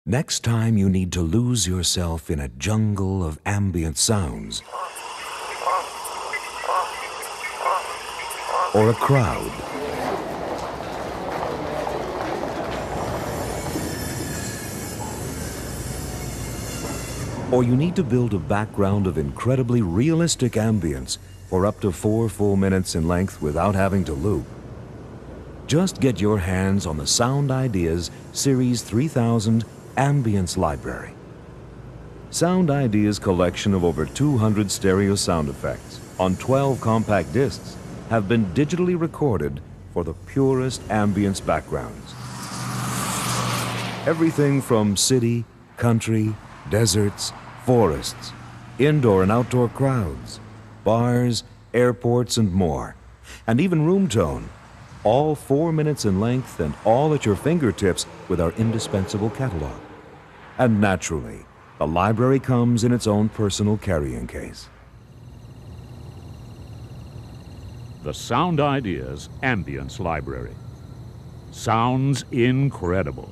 Next time you need to lose yourself in a jungle of ambient sounds, or a crowd, or you need to build a background of incredibly realistic ambience for up to 4 full minutes in length without having to loop, just get your hands on the Sound Ideas Series 3000 Ambience Library. Sound Ideas' collection of over 200 stereo sound effects on 12 compact discs have been digitally recorded for the purest ambience backgrounds. Everything from city, country, deserts, forests, indoor and outdoor crowds, bars, airports, and more, and even room tone, all 4 minutes in length and all at your fingertips with our indispensable catalog. And naturally, the library comes in its own personal carrying case. The Sound Ideas Ambience Library. Sounds incredible.